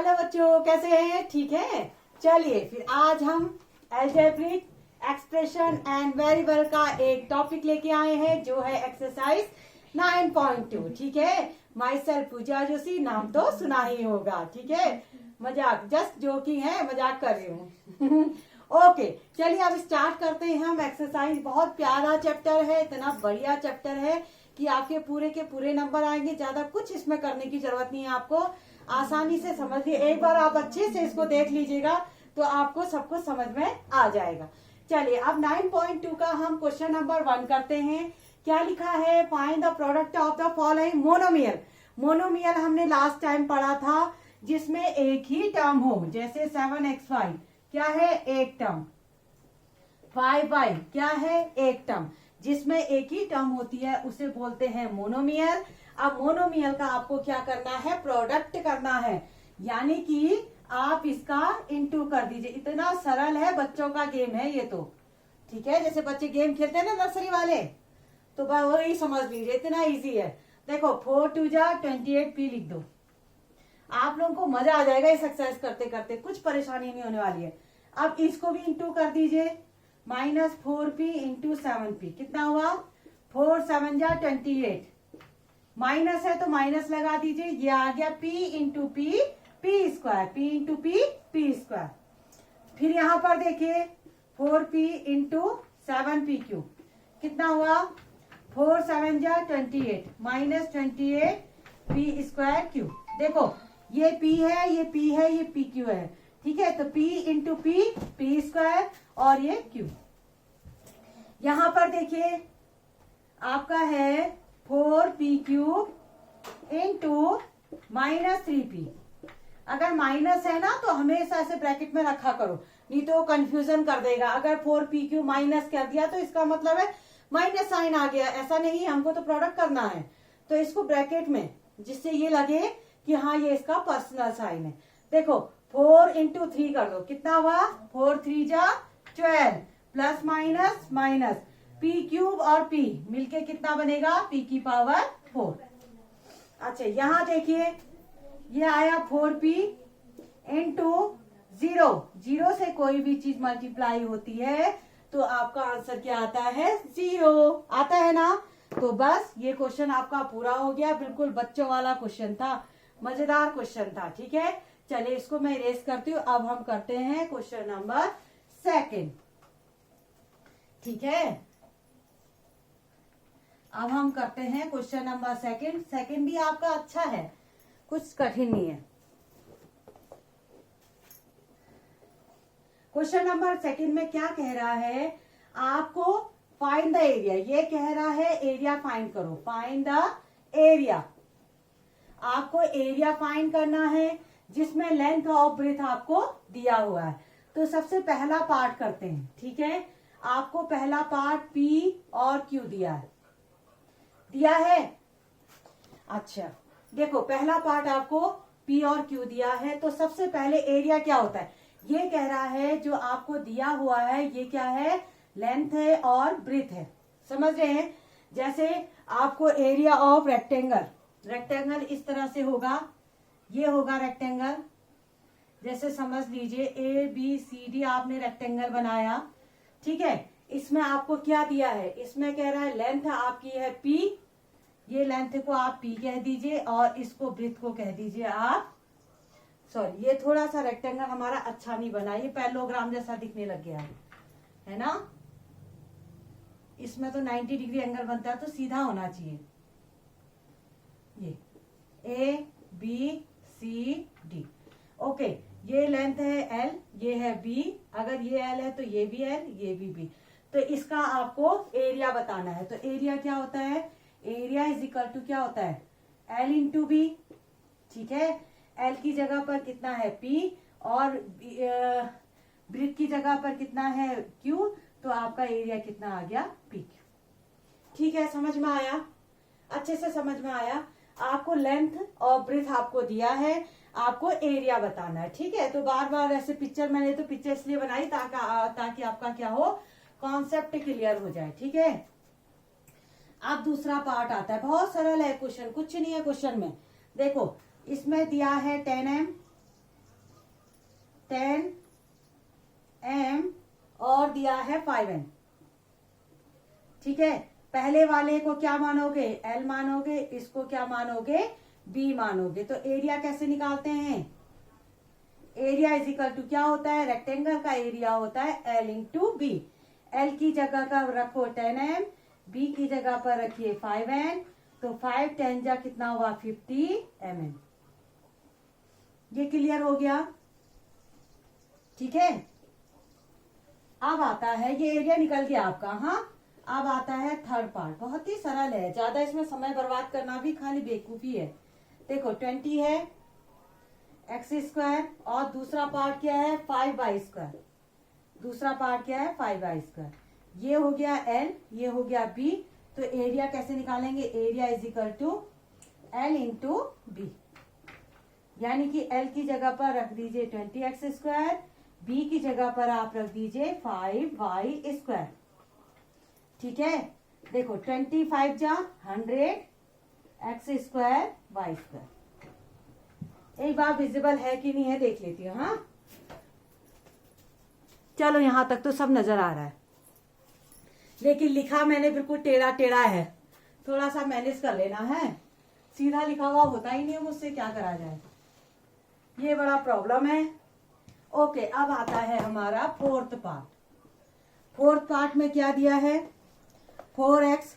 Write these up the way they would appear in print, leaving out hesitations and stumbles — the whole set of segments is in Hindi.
हेलो बच्चों, कैसे हैं? ठीक है। चलिए फिर आज हम अलजेब्रिक एक्सप्रेशन एंड वेरिएबल का एक टॉपिक लेके आए हैं जो है एक्सरसाइज 9.2। ठीक है। माई सेल्फ पूजा जोशी, नाम तो सुना ही होगा। ठीक है, मजाक, जस्ट जोकिंग है, मजाक कर रही हूँ। ओके, चलिए अब स्टार्ट करते हैं हम एक्सरसाइज। बहुत प्यारा चैप्टर है, इतना बढ़िया चैप्टर है कि आपके पूरे के पूरे नंबर आएंगे। ज्यादा कुछ इसमें करने की जरूरत नहीं है, आपको आसानी से समझ लिए। एक बार आप अच्छे से इसको देख लीजिएगा तो आपको सब कुछ समझ में आ जाएगा। चलिए अब 9.2 का हम क्वेश्चन नंबर 1 करते हैं। क्या लिखा है? Find the product of the following monomial. Monomial हमने लास्ट टाइम पढ़ा था जिसमें एक ही टर्म हो, जैसे 7xy क्या है? एक टर्म। 5y क्या है? एक टर्म। जिसमें एक ही टर्म होती है उसे बोलते हैं मोनोमियल। अब मोनोमियल का आपको क्या करना है? प्रोडक्ट करना है, यानी कि आप इसका इनटू कर दीजिए। इतना सरल है, बच्चों का गेम है ये तो। ठीक है, जैसे बच्चे गेम खेलते हैं ना नर्सरी वाले, तो वही समझ लीजिए, इतना इजी है। देखो 4 2 जा 28p लिख दो, आप लोगों को मजा आ जाएगा इस एक्सरसाइज करते करते, कुछ परेशानी नहीं होने वाली है। अब इसको भी इंटू कर दीजिए, -4p इंटू 7p कितना हुआ? 4 7 जा 28। माइनस है तो माइनस लगा दीजिए, ये आ गया p into P square, p into P square. फिर यहां पर देखिए 4p इंटू 7p क्यूब कितना हुआ? 4 7 जा 28 -28 p स्क्वायर क्यूब। देखो ये p है, ये p है, ये p क्यू है। ठीक है, तो p इंटू पी स्क्वायर और ये क्यूब। यहां पर देखिए आपका है 4p क्यूब इंटू -3p। अगर माइनस है ना तो हमेशा ऐसे ब्रैकेट में रखा करो, नहीं तो कंफ्यूजन कर देगा। अगर 4p क्यूब माइनस कर दिया तो इसका मतलब है माइनस साइन आ गया, ऐसा नहीं, हमको तो प्रोडक्ट करना है। तो इसको ब्रैकेट में, जिससे ये लगे कि हाँ ये इसका पर्सनल साइन है। देखो 4 इंटू 3 कर दो, कितना हुआ? 4 3 जा 12 plus minus minus p cube और p मिलके कितना बनेगा? p की पावर 4। अच्छा यहां देखिए ये आया 4p इंटू 0 से कोई भी चीज मल्टीप्लाई होती है तो आपका आंसर क्या आता है? 0 आता है ना। तो बस ये क्वेश्चन आपका पूरा हो गया। बिल्कुल बच्चों वाला क्वेश्चन था, मजेदार क्वेश्चन था। ठीक है, चलिए इसको मैं इरेज करती हूँ। अब हम करते हैं क्वेश्चन नंबर 2। ठीक है, अब हम करते हैं क्वेश्चन नंबर 2। सेकंड भी आपका अच्छा है, कुछ कठिन नहीं है। क्वेश्चन नंबर 2 में क्या कह रहा है? आपको फाइंड द एरिया, ये कह रहा है एरिया फाइंड करो। फाइंड द एरिया, आपको एरिया फाइंड करना है जिसमें लेंथ और ब्रेथ आपको दिया हुआ है। तो सबसे पहला पार्ट करते हैं। ठीक है, आपको पहला पार्ट p और q दिया है। अच्छा देखो पहला पार्ट आपको p और q दिया है, तो सबसे पहले एरिया क्या होता है? ये कह रहा है जो आपको दिया हुआ है ये क्या है? लेंथ है और ब्रेथ है। समझ रहे हैं? जैसे आपको एरिया ऑफ रेक्टेंगल इस तरह से होगा, ये होगा रेक्टेंगल। जैसे समझ लीजिए ABCD आपने रेक्टेंगल बनाया। ठीक है, इसमें आपको क्या दिया है? इसमें कह रहा है लेंथ आपकी है p, ये लेंथ को आप p कह दीजिए और इसको ब्रेथ को कह दीजिए आप, सॉरी ये थोड़ा सा रेक्टेंगल हमारा अच्छा नहीं बना, ये पैरेललोग्राम जैसा दिखने लग गया है ना। इसमें तो 90 डिग्री एंगल बनता है तो सीधा होना चाहिए। ये ABCD ओके, ये लेंथ है L, ये है B। अगर ये L है तो ये भी L, ये भी B। तो इसका आपको एरिया बताना है। तो एरिया क्या होता है? एरिया इज इक्वल टू क्या होता है? L into B। ठीक है, L की जगह पर कितना है P और ब्रेथ की जगह पर कितना है Q, तो आपका एरिया कितना आ गया? PQ। ठीक है, समझ में आया? अच्छे से समझ में आया? आपको लेंथ और ब्रेथ आपको दिया है, आपको एरिया बताना है। ठीक है, तो बार बार ऐसे पिक्चर, मैंने तो पिक्चर इसलिए बनाई ताकि आपका क्या हो, कॉन्सेप्ट क्लियर हो जाए। ठीक है, अब दूसरा पार्ट आता है, बहुत सरल है क्वेश्चन, कुछ नहीं है क्वेश्चन में। देखो इसमें दिया है 10m 10m और दिया है 5n। ठीक है, पहले वाले को क्या मानोगे, L मानोगे, इसको क्या मानोगे, B मानोगे। तो एरिया कैसे निकालते हैं, एरिया इज इक्वल टू क्या होता है, रेक्टेंगल का एरिया होता है L इंटू बी। L की जगह का रखो 10m, B की जगह पर रखिए 5n, तो 5 10 जा कितना हुआ 50 mm। ये क्लियर हो गया। ठीक है, अब आता है, ये एरिया निकल गया आपका। हाँ, अब आता है थर्ड पार्ट, बहुत ही सरल है, ज्यादा इसमें समय बर्बाद करना भी खाली बेवकूफी है। देखो 20 है एक्स स्क्वायर और दूसरा पार्ट क्या है 5y²। दूसरा पार्ट क्या है 5y²। ये हो गया L, ये हो गया B। तो एरिया कैसे निकालेंगे, area is equal to L into B. यानी कि L की जगह पर रख दीजिए 20x², B की जगह पर आप रख दीजिए 5y²। ठीक है, देखो 25 जा 100 x² y²। एक बार विजिबल है कि नहीं है देख लेती हूँ। हाँ, चलो यहां तक तो सब नजर आ रहा है, लेकिन लिखा मैंने बिल्कुल टेढ़ा टेढ़ा है, थोड़ा सा मैनेज कर लेना है। सीधा लिखा हुआ होता ही नहीं है मुझसे, क्या करा जाए, ये बड़ा प्रॉब्लम है। ओके, अब आता है हमारा फोर्थ पार्ट। फोर्थ पार्ट में क्या दिया है 4x।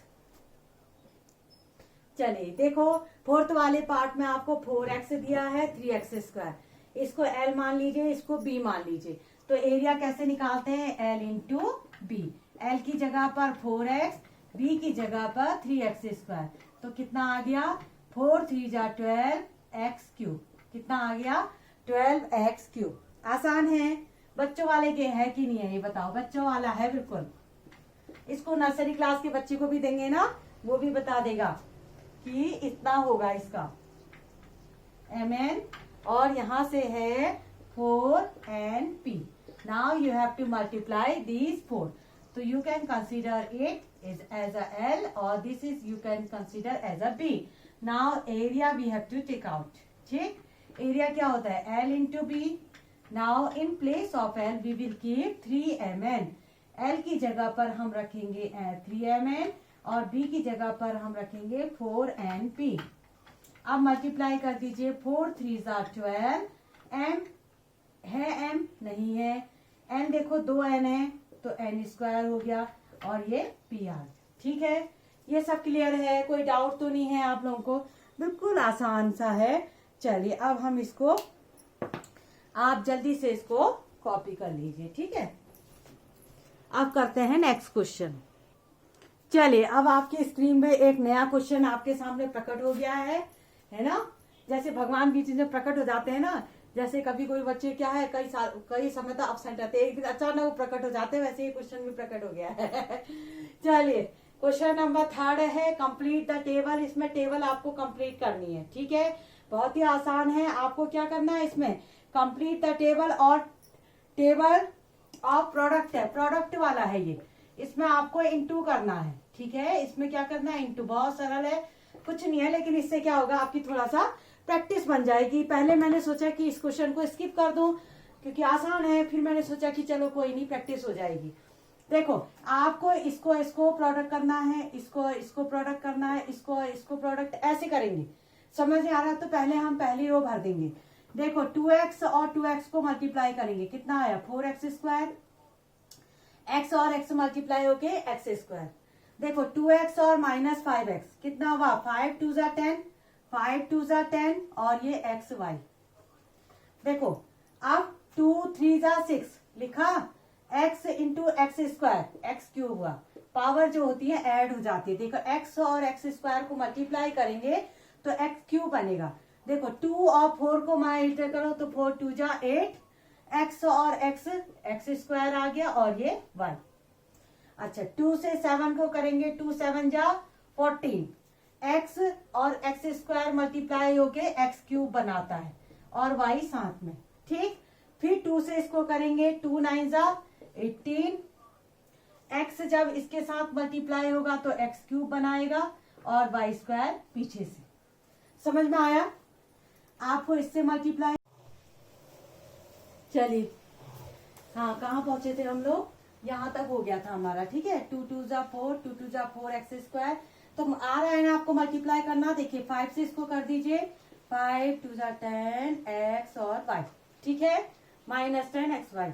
चलिए देखो, फोर्थ वाले पार्ट में आपको 4x दिया है 3x²। इसको L मान लीजिए, इसको B मान लीजिए। तो एरिया कैसे निकालते हैं, L इंटू बी। L की जगह पर 4x, B की जगह पर 3x²। तो कितना आ गया 4 3 जा 12x³। कितना आ गया 12x³। आसान है, बच्चों वाले के है कि नहीं है ये बताओ, बच्चों वाला है बिल्कुल। इसको नर्सरी क्लास के बच्चे को भी देंगे ना, वो भी बता देगा कि इतना होगा इसका mn, और यहां से है 4np। Now you have to multiply these 4। तो you can consider it is as a L और this is you can consider as a B। Now area we have to take out. ठीक, एरिया क्या होता है L into B. Now in place of L we will keep 3mn। L की जगह पर हम रखेंगे 3mn और B की जगह पर हम रखेंगे 4np। अब मल्टीप्लाई कर दीजिए, 4 3 जा 12। m है, m नहीं है, n देखो 2n है तो n² हो गया और ये pr। ठीक है, ये सब क्लियर है, कोई डाउट तो नहीं है आप लोगों को, बिल्कुल आसान सा है। चलिए अब हम इसको, आप जल्दी से इसको कॉपी कर लीजिए। ठीक है, अब करते हैं नेक्स्ट क्वेश्चन। चलिए, अब आपकी स्क्रीन में एक नया क्वेश्चन आपके सामने प्रकट हो गया है ना। जैसे भगवान की चीजें प्रकट हो जाते हैं ना, जैसे कभी कोई बच्चे क्या है कई समय तक अब्सेंट रहते हैं, एक दिन अचानक वो प्रकट हो जाते हैं, वैसे ही क्वेश्चन भी प्रकट हो गया है। चलिए, क्वेश्चन नंबर 3 है कंप्लीट द टेबल। इसमें टेबल आपको कंप्लीट करनी है। ठीक है, बहुत ही आसान है। आपको क्या करना है, इसमें कंप्लीट द टेबल, और टेबल ऑफ प्रोडक्ट है, प्रोडक्ट वाला है ये, इसमें आपको इंटू करना है। ठीक है, इसमें क्या करना है इंटू, बहुत सरल है, कुछ नहीं है, लेकिन इससे क्या होगा आपकी थोड़ा सा प्रैक्टिस बन जाएगी। पहले मैंने सोचा कि इस क्वेश्चन को स्किप कर दूं क्योंकि आसान है, फिर मैंने सोचा कि चलो कोई नहीं, प्रैक्टिस हो जाएगी। देखो, आपको इसको प्रोडक्ट करना है, इसको प्रोडक्ट करना है, इसको प्रोडक्ट ऐसे करेंगे। समझ में आ रहा है? तो पहले हम पहली रो भर देंगे। देखो 2x और 2x को मल्टीप्लाई करेंगे, कितना आया 4x²। x और x मल्टीप्लाई होके x²। देखो 2x और -5x कितना हुआ 5 2 जा 10, 5 2 जा 10 और ये xy। देखो अब 2 3 जा 6 लिखा, x इंटू x², x³ हुआ। पावर जो होती है ऐड हो जाती है। देखो x और x² को मल्टीप्लाई करेंगे तो x³ बनेगा। देखो 2 और 4 को मल्टीप्लाई करो तो 4 2 जा 8, x और x² आ गया और ये y। अच्छा 2 से 7 को करेंगे, 2 7 जा 14, x और x² मल्टीप्लाई होके x³ बनाता है और y साथ में। ठीक, फिर 2 से इसको करेंगे, 2 9 जा 18, x जब इसके साथ मल्टीप्लाई होगा तो x³ बनाएगा और y² पीछे से। समझ में आया? आपको इससे मल्टीप्लाई, चलिए, हाँ कहाँ पहुंचे थे हम लोग, यहाँ तक हो गया था हमारा। ठीक है, 2 2 जा 4, 2 2 जा 4 एक्स स्क्वायर। तो आ रहा है ना आपको मल्टीप्लाई करना। देखिए 5 से इसको कर दीजिए, 5 2 जा 10 एक्स और वाई। ठीक है, -10 एक्स वाई।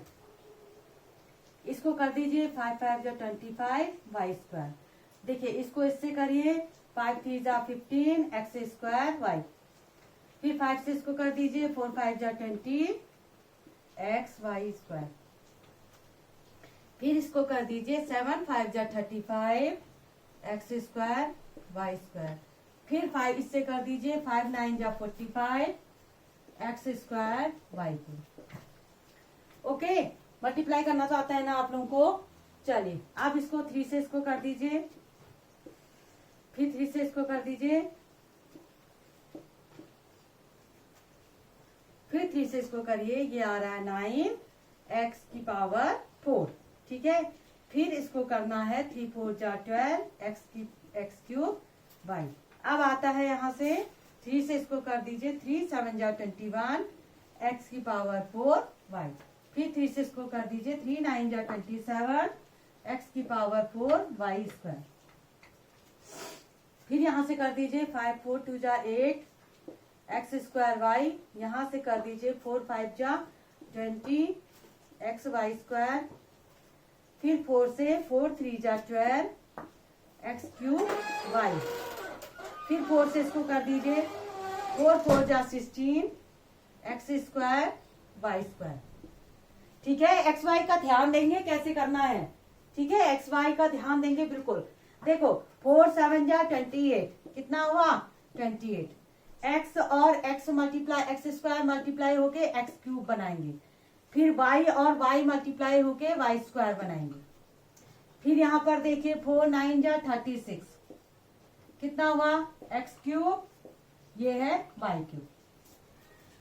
इसको कर दीजिए 5 5 जा 25 वाई स्क्वायर। देखिए इसको इससे करिए, 5 3 जा 15 एक्स स्क्वायर वाई। फिर 5 से इसको कर दीजिए, 4 5 जा 20 एक्स वाई स्क्वायर। फिर इसको कर दीजिए 7 5 जा 35 एक्स स्क्वायर वाई स्क्वायर। फिर 5 इससे कर दीजिए, 5 9 जा 45 X square Y cube. Okay, multiply करना तो आता है ना आप लोगों को। चलिए अब इसको 3 से इसको कर दीजिए, फिर 3 से इसको कर दीजिए, फिर 3 से इसको करिए, ये आ रहा है 9 एक्स की पावर 4। ठीक है, फिर इसको करना है 3 4 जा 12 एक्स क्यूब वाई। अब आता है यहाँ से 3 से इसको कर दीजिए, 3 7 जा 21 एक्स की पावर 4 वाई। फिर 3 से इसको कर दीजिए, 3 9 जा 27 एक्स की पावर 4 वाई स्क्वायर। फिर यहाँ से कर दीजिए 5 4 2 जा 8 एक्स स्क्वायर वाई। यहाँ से कर दीजिए 4 5 जा 20 एक्स वाई स्क्वायर। फिर 4 से 4 3 जा 12 एक्स क्यूब वाई। फिर 4 से इसको कर दीजिए, 4 4 जा 16 एक्स स्क्वायर वाई स्क्वायर। ठीक है, एक्स वाई का ध्यान देंगे कैसे करना है। ठीक है, एक्स वाई का ध्यान देंगे बिल्कुल। देखो 4 7 जा 28, कितना हुआ 28। एक्स और x multiply, x square multiply होके एक्स क्यूब बनाएंगे। फिर वाई और वाई मल्टीप्लाई होके वाई स्क्वायर बनाएंगे। फिर यहाँ पर देखिए 4 9 जा 36, कितना हुआ एक्स क्यूब, ये है वाई क्यूब।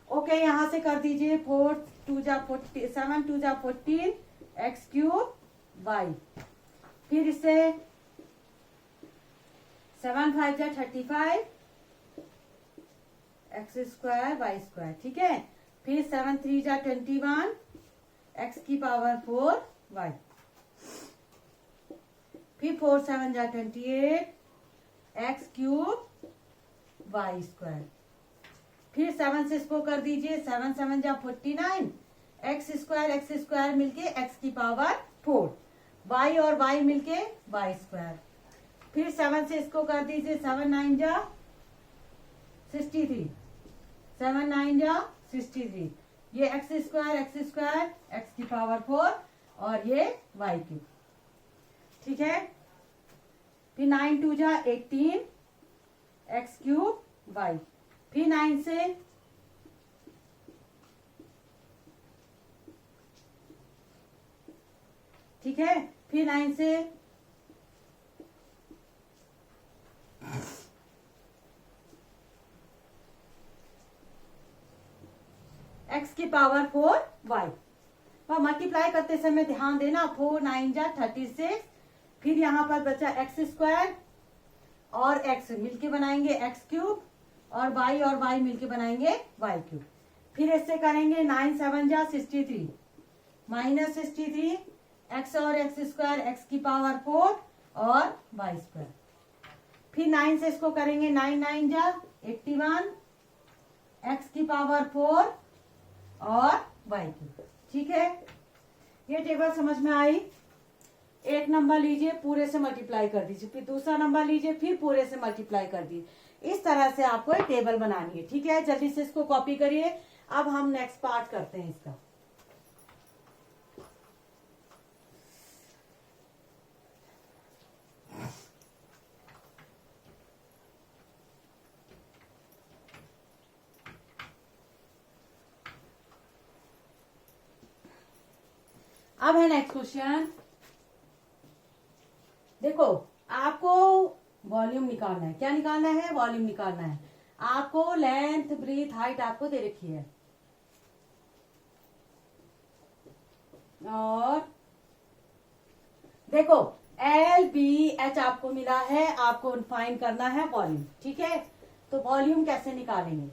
ओके, यहाँ से कर दीजिए 4 2 जा 40 7 2 जा 14 एक्स क्यूब वाई। फिर इसे 7 5 जा 35 एक्स स्क्वायर वाई स्क्वायर। ठीक है, फिर 7 3 जा 21 एक्स की पावर 4 वाई। फिर 4 7 जा 28 एक्स क्यूब वाई स्क्वायर। फिर 7 से इसको कर दीजिए, 7 7 जा 49 एक्स स्क्वायर मिलके एक्स की पावर 4, वाई और वाई मिलके वाई स्क्वायर। फिर 7 से इसको कर दीजिए, 7 9 जा 63, 7 9 जा 63, ये एक्स स्क्वायर एक्स की पावर 4 और ये वाई क्यूब। ठीक है, फिर 9 2 जा 18 एक्स क्यूब वाई। फिर 9 से ठीक है, फिर 9 से एक्स की पावर 4 वाई। और मल्टीप्लाई करते समय ध्यान देना, 4 9 जा 36, फिर यहाँ पर बचा एक्स स्क्वायर और एक्स मिलके बनाएंगे एक्स क्यूब, और वाई मिलके बनाएंगे वाई क्यूब। फिर इससे करेंगे 9 7 जा 63 -63 एक्स और एक्स स्क्वायर एक्स की पावर 4 और वाई स्क्वायर। फिर 9 से इसको करेंगे 9 9 जा 81 एक्स की पावर 4 और वाई क्यूब। ठीक है, ये टेबल समझ में आई। एक नंबर लीजिए, पूरे से मल्टीप्लाई कर दीजिए, फिर दूसरा नंबर लीजिए, फिर पूरे से मल्टीप्लाई कर दीजिए। इस तरह से आपको एक टेबल बनानी है। ठीक है, जल्दी से इसको कॉपी करिए। अब हम नेक्स्ट पार्ट करते हैं इसका। अब है नेक्स्ट क्वेश्चन। देखो आपको वॉल्यूम निकालना है। क्या निकालना है? वॉल्यूम निकालना है। आपको लेंथ ब्रीथ हाइट आपको दे रखी है, और देखो एल बी एच आपको मिला है, आपको फाइंड करना है वॉल्यूम। ठीक है, तो वॉल्यूम कैसे निकालेंगे?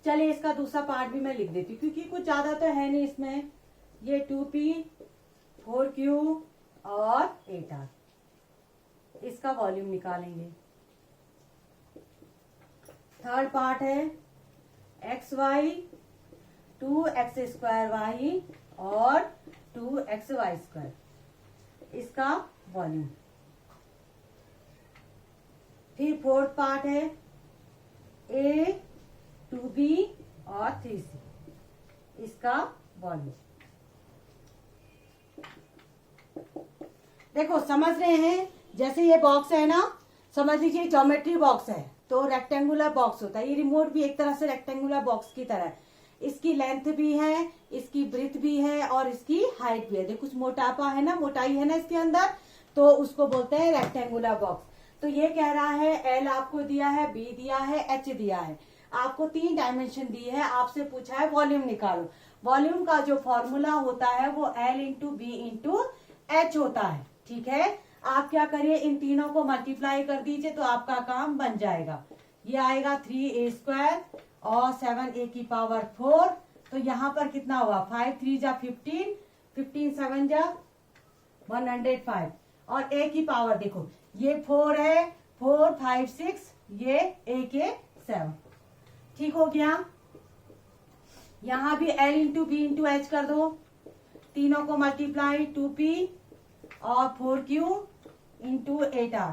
चलिए इसका दूसरा पार्ट भी मैं लिख देती हूँ, क्योंकि कुछ ज्यादा तो है नहीं इसमें। ये 2p 4q और 8r, इसका वॉल्यूम निकालेंगे। थर्ड पार्ट है xy 2x² y और 2xy², इसका वॉल्यूम। फिर फोर्थ पार्ट है a 2b और 3c, इसका वॉल्यूम। देखो समझ रहे हैं, जैसे ये बॉक्स है ना, समझ लीजिए ज्योमेट्री बॉक्स है, तो रेक्टेंगुलर बॉक्स होता है। ये रिमोट भी एक तरह से रेक्टेंगुलर बॉक्स की तरह है। इसकी लेंथ भी है, इसकी ब्रेथ भी है और इसकी हाइट भी है। देखो कुछ मोटापा है ना, मोटाई है ना इसके अंदर, तो उसको बोलते हैं रेक्टेंगुलर बॉक्स। तो ये कह रहा है एल आपको दिया है, बी दिया है, एच दिया है, आपको 3 डायमेंशन दी है, आपसे पूछा है वॉल्यूम निकालो। वॉल्यूम का जो फॉर्मूला होता है वो L into B into H होता है। ठीक है, आप क्या करिए, इन तीनों को मल्टीप्लाई कर दीजिए तो आपका काम बन जाएगा। ये आएगा 3a² और 7a की पावर 4, तो यहाँ पर कितना हुआ, 5 3 जा 15, 15 7 जा 105, और a की पावर देखो ये 4 है, 4 5 6, ये a के 7। ठीक हो गया। यहाँ भी l into B into H कर दो, तीनों को मल्टीप्लाई 2p और 4q इंटू 8r,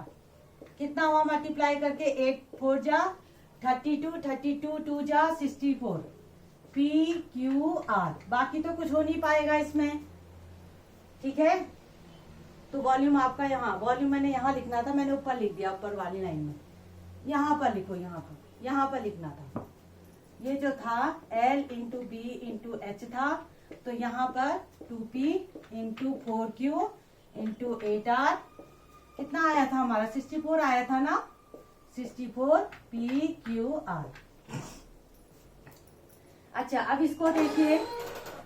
कितना हुआ मल्टीप्लाई करके, 8 4 जा 32, 32 2 जा 64, p q r। बाकी तो कुछ हो नहीं पाएगा इसमें। ठीक है, तो वॉल्यूम आपका यहाँ, वॉल्यूम मैंने यहाँ लिखना था, मैंने ऊपर लिख दिया, ऊपर वाली लाइन में। यहाँ पर लिखो, यहाँ पर लिखना था। ये जो था L into B into H था, तो यहाँ पर 2p into 4q into 8r कितना आया था हमारा, 64 आया था ना, 64 PQR। अच्छा, अब इसको देखिए,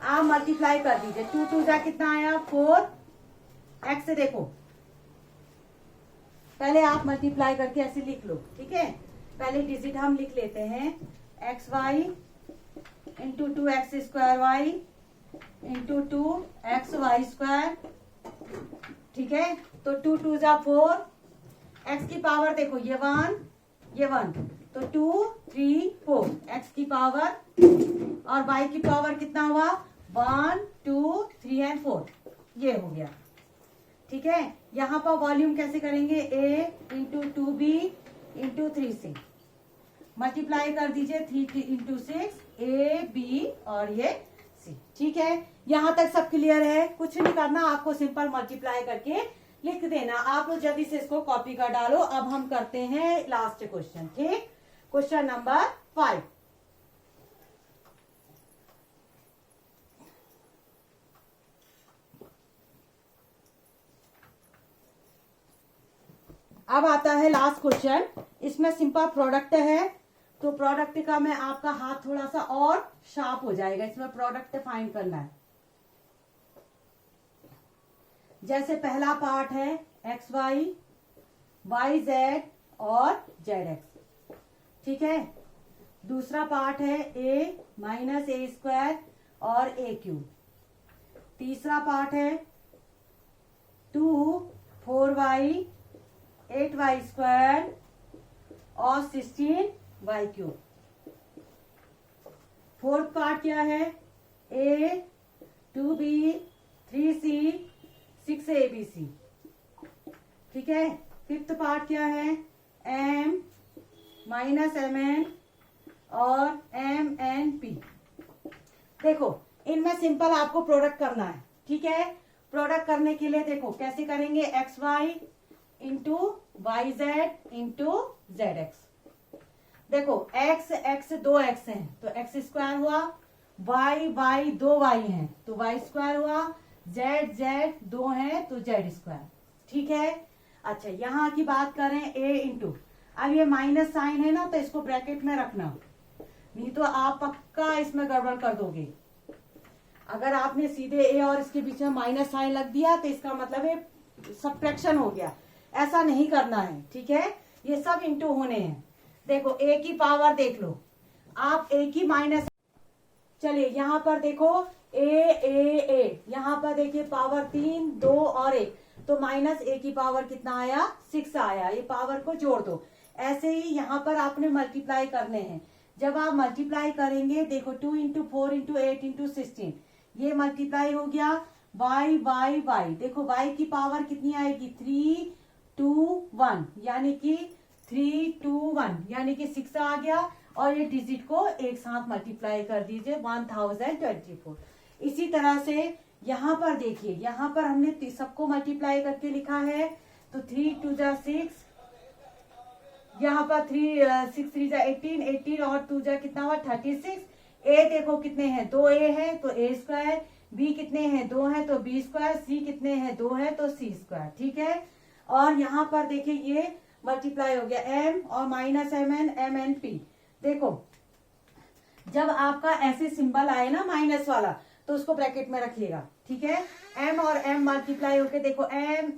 आप मल्टीप्लाई कर दीजिए, 2 2 जा कितना आया 4, x से देखो, पहले आप मल्टीप्लाई करके ऐसे लिख लो। ठीक है, पहले डिजिट हम लिख लेते हैं, xy into 2x² y into 2xy²। ठीक है, तो 2 2 जा 4, x की पावर देखो ये 1, ये 1, तो 2 3 4 x की पावर, और y की पावर कितना हुआ, 1 2 3 एंड 4, ये हो गया। ठीक है, यहाँ पर वॉल्यूम कैसे करेंगे, a into 2b into 3c, multiply कर दीजिए 3 इंटू 6, a b और ये c। ठीक है, यहाँ तक सब क्लियर है, कुछ नहीं करना, आपको सिंपल मल्टीप्लाई करके लिख देना। आप लोग जल्दी से इसको कॉपी कर डालो। अब हम करते हैं लास्ट क्वेश्चन। ठीक, क्वेश्चन नंबर 5। अब आता है लास्ट क्वेश्चन, इसमें सिंपल प्रोडक्ट है, तो प्रोडक्ट का मैं आपका हाथ थोड़ा सा और शार्प हो जाएगा, इसमें प्रोडक्ट फाइंड करना है। जैसे पहला पार्ट है xy, yz और zx। ठीक है, दूसरा पार्ट है a माइनस a² और aq। तीसरा पार्ट है 2 4y 8y² और 16y³। फोर्थ पार्ट क्या है, a 2b 3c 6abc। ठीक है, फिफ्थ पार्ट क्या है, m माइनस mn और mnp। देखो इनमें सिंपल आपको प्रोडक्ट करना है। ठीक है, प्रोडक्ट करने के लिए देखो कैसे करेंगे, xy into yz into zx। देखो x x 2x है तो x² हुआ, y y 2y है तो y² हुआ, z z 2 है तो z²। ठीक है, अच्छा यहाँ की बात करें a इंटू, अब ये माइनस साइन है ना, तो इसको ब्रैकेट में रखना, नहीं तो आप पक्का इसमें गड़बड़ कर दोगे। अगर आपने सीधे a और इसके बीच में माइनस साइन लग दिया तो इसका मतलब है सब्ट्रैक्शन हो गया, ऐसा नहीं करना है। ठीक है, ये सब इंटू होने हैं। देखो a की पावर देख लो, आप एक ही माइनस, चलिए यहाँ पर देखो ए, यहाँ पर देखिए पावर 3, 2 और 1, तो माइनस ए की पावर कितना आया, 6 आया। ये पावर को जोड़ दो। ऐसे ही यहाँ पर आपने मल्टीप्लाई करने हैं। जब आप मल्टीप्लाई करेंगे, देखो 2 इंटू 4 इंटू 8 इंटू 16, ये मल्टीप्लाई हो गया y, देखो y की पावर कितनी आएगी, 3, 2, 1, यानी कि 3, 2, 1, यानी कि 6 आ गया। और ये डिजिट को एक साथ मल्टीप्लाई कर दीजिए, 1024। इसी तरह से यहाँ पर देखिए, यहाँ पर हमने सबको मल्टीप्लाई करके लिखा है, तो 3 2 जा 6, यहाँ पर 6 3 जा 18, 18 और 2 जा कितना हुआ, 36। ए देखो कितने हैं, 2 ए है तो ए स्क्वायर, बी कितने हैं, 2 है तो बी स्क्वायर, सी कितने हैं, 2 है तो सी स्क्वायर। ठीक है, और यहाँ पर देखिए ये मल्टीप्लाई हो गया एम और माइनस एम एन पी। देखो जब आपका ऐसे सिंबल आए ना माइनस वाला, तो उसको ब्रैकेट में रखिएगा। ठीक है, एम और एम मल्टीप्लाई होके देखो एम,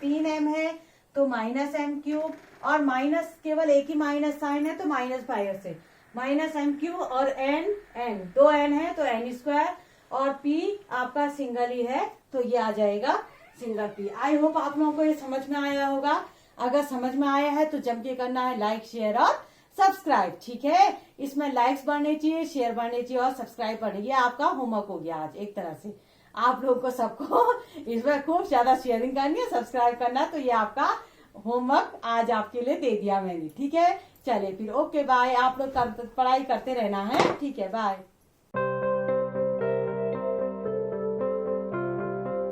3 एम है तो माइनस एम क्यूब, और माइनस केवल एक ही माइनस साइन है तो माइनस बाहर से माइनस एम क्यूब, और एन 2 एन है तो एन स्क्वायर, और पी आपका सिंगल ही है तो ये आ जाएगा सिंगल पी। आई होप आप लोगों को ये समझ में आया होगा। अगर समझ में आया है तो जम के करना है लाइक, शेयर और सब्सक्राइब। ठीक है, इसमें लाइक्स बढ़ने चाहिए, शेयर बढ़ने चाहिए और सब्सक्राइब बढ़ने। ये आपका होमवर्क हो गया आज एक तरह से। आप लोगों को सबको इसमें खूब ज्यादा शेयरिंग करनी है, सब्सक्राइब करना, तो ये आपका होमवर्क आज आपके लिए दे दिया मैंने। ठीक है, चलिए फिर ओके बाय। आप लोग पढ़ाई करते रहना है। ठीक है, बाय।